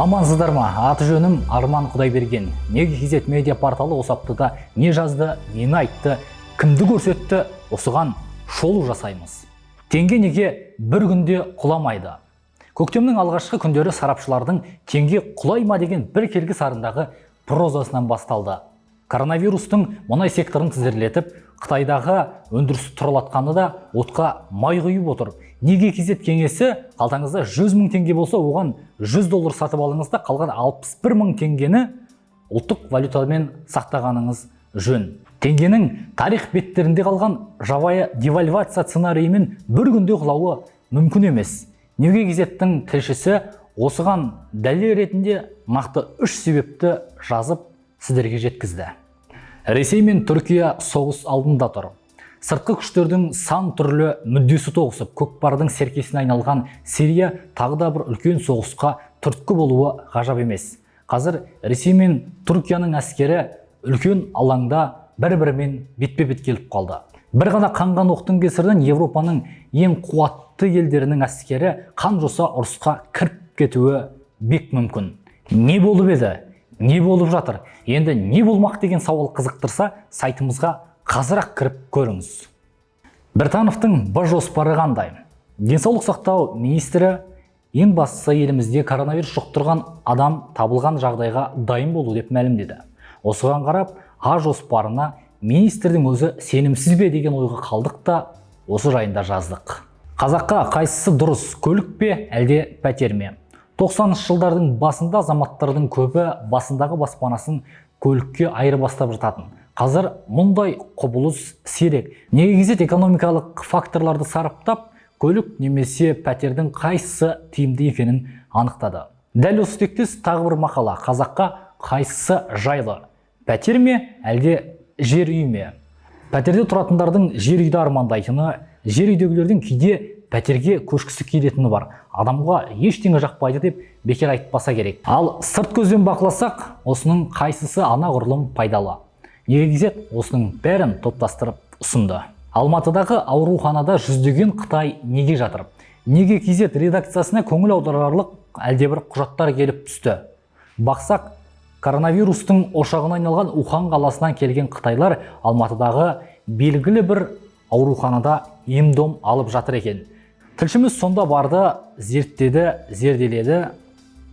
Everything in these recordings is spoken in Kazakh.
Амансыздар ма? Аты жөнім Арман Құдайберген. Неге KZ медиа порталы осы аптада не жазды, нені айтты, кімді көрсетті, осыған шолу жасаймыз. Теңге неге бір күнде құламайды? Көктемнің алғашқы күндері сарапшылардың теңге құлайма деген бір келгі сарындағы прозасынан басталды. Коронавирустың мұнай секторын тізерлетіп, Қытайдағы өндірісті тұралатқаны да отқа май құйып отыр. Неге KZ кеңесі қалтаңызда 100 мың теңге болса, оған $100 сатып алыңызда, қалған 61 мың теңгені ұлттық валютамен сақтағаныңыз жөн. Теңгенің тарих беттерінде қалған жабайы девальвация сценарийімен бір күнде құлауы мүмкін емес. Неге KZ-тің тілшісі осыған дәлел ретінде нақты 3 себепті жазып сіздерге жеткізді. Ресей мен Түркия соғыс алдында тұр. Сыртқы күштердің сан түрлі мүддесі тоғысып, көкпардың серкесіне айналған Сирия тағы да бір үлкен соғысқа түрткі болуы ғажап емес. Қазір Ресей мен Түркияның әскері үлкен алаңда бір-бірімен бетпе-бет келіп қалды. Бір ғана қанған оқтың кесірінен Европаның ең қуатты елдерінің әскері қан жоса ұрысқа кіріп кетуі бек мүмкін. Не болып еді? Не болып жатыр? Енді не болмақ деген сауал қызықтырса, сайтымызға қазір-ақ кіріп көріңіз. Біртановтың бас жоспары қандай? Денсаулық сақтау министрі ең бастысы елімізде коронавирус жұқтырған адам табылған жағдайға дайын болу деп мәлімдеді. Осыған қарап, жоспарына министрдің өзі сенімсіз бе деген ойға қалдық та осы жайында жаздық. Қазаққа қайсысы дұрыс, көлік пе әлде пәтер ме? 90-шы жылдардың басында азаматтардың көбі басындағы баспанасын көлікке айырбастап жататын. Қазір мұндай құбылыс сирек. Неге KZ экономикалық факторларды сараптап, көлік немесе пәтердің қайсысы тиімді екенін анықтады. Дәл осы тектес тағы бір мақала. Қазаққа қайсысы жайлы? Пәтер ме әлде жер үй ме? Пәтерде тұратындардың жер үйді армандайтыны, жер үйдегілердің кейде пәтерге көшкісі келетіні бар. Адамға ештеңе жақпайды деп бекер айтпаса керек. Ал сырт көзбен бақыласақ, осының қайсысы анағұрлым пайдалы? Неге KZ осының бәрін топтастырып ұсынды. Алматыдағы ауруханада жүздеген Қытай неге жатыр? Неге KZ редакциясына көңіл аударарлық әлдебір құжаттар келіп түсті? Бақсақ, коронавирустың ошағына айналған Ухан қаласынан келген қытайлар Алматыдағы белгілі бір ауруханада ем-дом алып жатыр екен. Тілшіміз сонда барды, зерттеді, зерделеді,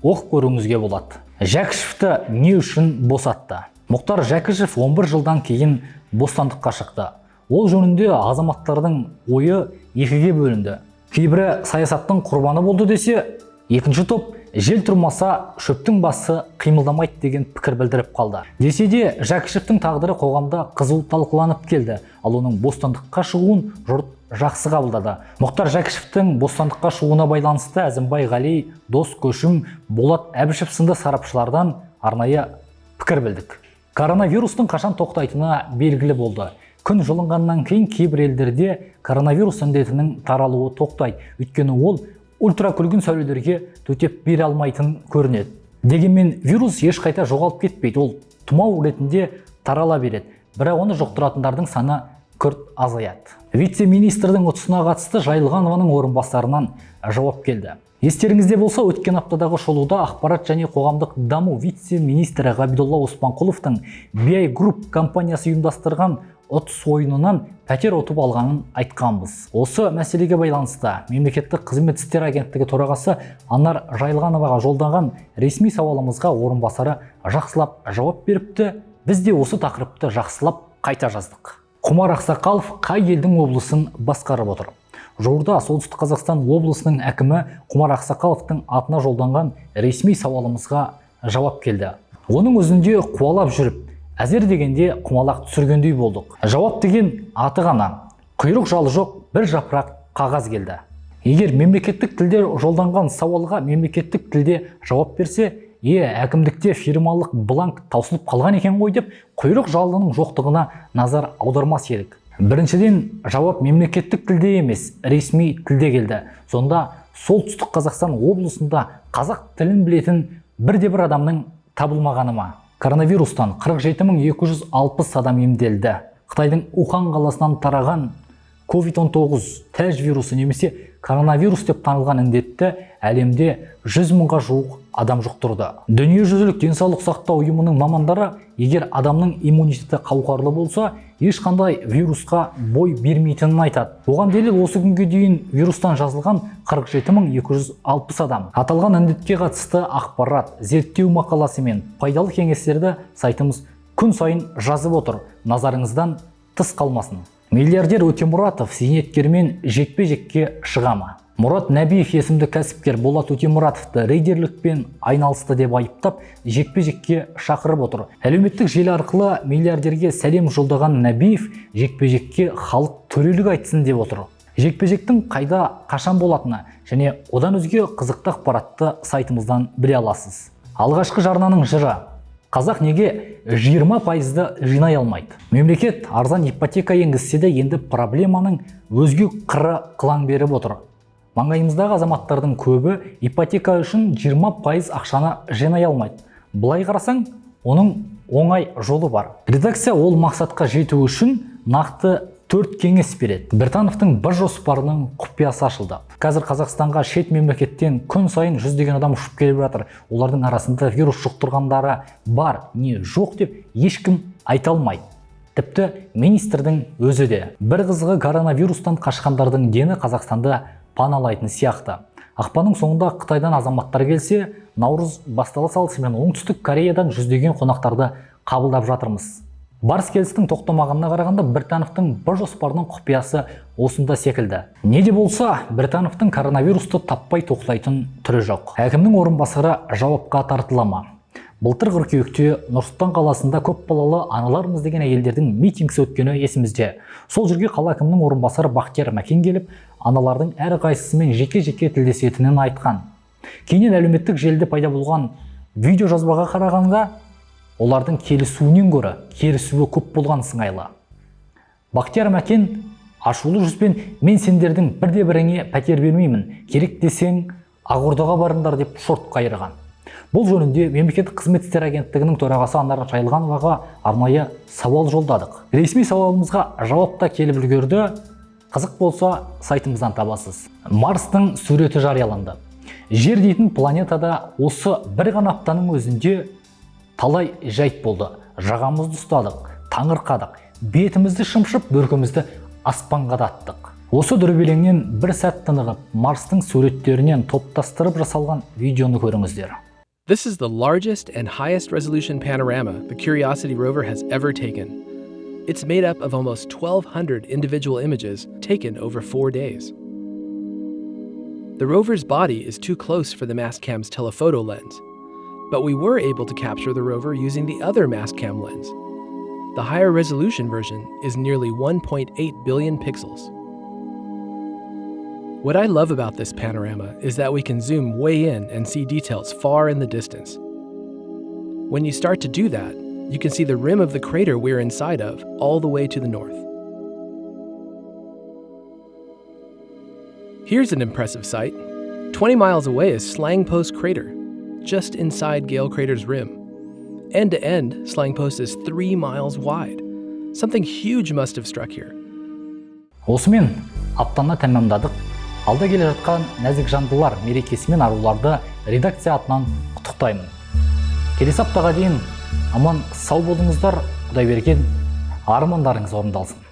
оқып көруіңізге болады. Жәкішевті не үшін босатты? Мұхтар Жәкішев 11 жылдан кейін бостандыққа шықты. Ол жөнінде азаматтардың ойы екіге бөлінді. Кейбірі саясаттың құрбаны болды десе, екінші топ жел тұрмаса шөптің басы қимылдамайды деген пікір білдіріп қалды. Десе де Жәкішевтің тағдыры қоғамда қызу талқыланып келді. Ал оның бостандыққа шығуын жұрт жақсы қабылдады. Мұхтар Жәкішевтің бостандыққа шығуына байланысты Әзімбай Ғали, Дос Көшім, Болат Әбішев сынды сарапшылардан арнайы пікір білдік. Коронавирустың қашан тоқтайтыны белгілі болды. Күн жылынғаннан кейін кейбір елдерде коронавирус індетінің таралуы тоқтайды. Өйткені ол ультракүлгін сәулелерге төтеп бере алмайтын көрінеді. Дегенмен вирус ешқайта жоғалып кетпейді. Ол тұмау ретінде тарала береді. Бірақ оны жұқтыратындардың саны күрт азаяды. Вице-министрдің ұтысына қатысты Жайылғанованың орынбасарынан жауап келді. Естеріңізде болса, өткен аптадағы шолуда ақпарат және қоғамдық даму вице-министрі Ғабидолла Оспанқұловтың BI Group компаниясы ұйымдастырған ұтыс ойынынан пәтер ұтып алғанын айтқанбыз. Осы мәселеге байланысты Мемлекеттік қызмет істері агенттігі төрағасы Анар Жайылғановаға жолданған ресми сауалымызға орынбасары жақсылап жауап беріпті. Біз де осы тақырыпты жақсылап қайта жаздық. Құмар Ақсақалов қай елдің облысын басқарып отыр? Жуырда Солтүстік Қазақстан облысының әкімі Құмар Ақсақаловтың атына жолданған ресми сауалымызға жауап келді. Оның өзінде қуалап жүріп, әзер дегенде құмалақ түсіргендей болдық. Жауап деген аты ғана. Құйрық жалы жоқ бір жапырақ қағаз келді. Егер мемлекеттік тілде жолданған сауалға мемлекеттік тілде жауап берсе, әкімдікте фирмалық бланк таусылып қалған екен ғой деп, құйрық жалының жоқтығына назар аудармас едік. Біріншіден, жауап мемлекеттік тілде емес, ресми тілде келді. Сонда Солтүстік Қазақстан облысында қазақ тілін білетін бірде-бір адамның табылмағаны ма? Коронавирустан 47.260 адам емделді. Қытайдың Ухан қаласынан тараған COVID-19 тәж вирусы немесе коронавирус деп танылған індетті әлемде 100 мыңға жуық адам жұқтырды. Дүниежүзілік денсаулық сақтау ұйымының мамандары, егер адамның иммунитеті қауқарлы болса, ешқандай вирусқа бой бермейтінін айтады. Оған дәлел осы күнге дейін вирустан жазылған 47.260 адам. Аталған індетке қатысты ақпарат, зерттеу мақаласы мен пайдалы кеңестерді сайтымыз күн сайын жазып отыр. Назарыңыздан тыс қалмасын. Миллиардер Өтемұратов зейнеткермен жекпе-жекке шығамы? Мұрат Нәбиев есімді кәсіпкер Болат Өтемұратовты рейдерлікпен айналысты деп айыптап, жекпе-жекке шақырып отыр. Әлеуметтік желі арқылы миллиардерге сәлем жолдаған Нәбиев жекпе-жекке халық төрелік айтсын деп отыр. Жекпе-жектің қайда, қашан болатыны және одан өзге қызықты ақпаратты сайтымыздан біле аласыз. Алғашқы жарнаның жыры. Қазақ неге 20%-ды жинай алмайды? Мемлекет арзан ипотека енгізсе де енді проблеманың өзге қыры қылаң беріп отыр. Маңайымыздағы азаматтардың көбі ипотека үшін 20% ақшаны жинай алмайды. Бұлай қарасаң, оның оңай жолы бар. Редакция ол мақсатқа жету үшін нақты 4 кеңес береді. Біртановтың бір жоспарының құпиясы ашылды. Қазір Қазақстанға шет мемлекеттен күн сайын 100 адам ұшып келіп жатыр. Олардың арасында вирус жұқтырғандары бар, не жоқ деп ешкім айта алмайды. Тіпті министрдің өзі де. Бір қызығы, коронавирустан қашқандардың дені Қазақстанда паналайтын сияқты. Ақпанның соңында Қытайдан азаматтар келсе, наурыз бастала салысымен оңтүстік Кореядан 100 қонақтарды қабылдап жатырмыз. Барыс келістің тоқтамағанына қарағанда Біртановтың бір жоспарының құпиясы осында секілді. Не де болса, Біртановтың коронавирусты таппай тоқтайтын түрі жоқ. Әкімнің орынбасары жауапқа тартылама. Былтыр қыркүйекте Нұр-Сұлтан қаласында көп балалы аналарымыз деген әйелдердің митингісі өткені есімізде. Сол жерге қала әкімінің орынбасары Бақтияр Мәкен келіп, аналардың әрқайсысымен жеке-жеке тілдесетінін айтқан. Кейіннен әлеуметтік желіде пайда болған видео жазбаға қарағанда, олардың келісуінен гөрі керісуі көп болған сыңайлы. Бақтияр Мәкен ашулы жүзбен мен сендердің бірде-біріңе пәтер бермеймін, керек десең Ақордаға барыңдар деп шорт қайырған. Бұл жөнінде Мемлекеттік қызмет істері агенттігінің төрағасы Анар Жайылғановаға арнайы сауал жолдадық. Ресми сауалымызға жауап та келіп үлгерді. Қызық болса, сайтымыздан табасыз. Марстың суреті жарияланды. Жер дейтін планетада осы бір ғана аптаның өзінде талай жайт болды. Жағамызды ұстадық, таңырқадық, бетімізді шымшып, бөркімізді аспанға даттық. Осы дүрбелеңнен бір сәт тынығып, Марстың суреттерінен топтастырып жасалған видеоны көріңіздер. This is the largest and highest resolution panorama the Curiosity rover has ever taken. It's made up of almost 1,200 individual images taken over 4 days. The rover's body is too close for the Mastcam's telephoto lens, but we were able to capture the rover using the other Mastcam lens. The higher resolution version is nearly 1.8 billion pixels. What I love about this panorama is that we can zoom way in and see details far in the distance. When you start to do that, you can see the rim of the crater we're inside of all the way to the north. Here's an impressive sight. 20 miles away is Slang Post Crater, just inside Gale Crater's rim. End to end, Slang Post is 3 miles wide. Something huge must have struck here. Осымен аптаны тәмамдадық. Алда келе жатқан нәзік жандылар мерекесімен аруларды редакция атынан құттықтаймын. Келесі аптаға дейін аман сау болыңыздар, Құдай берген армандарыңыз орындалсын.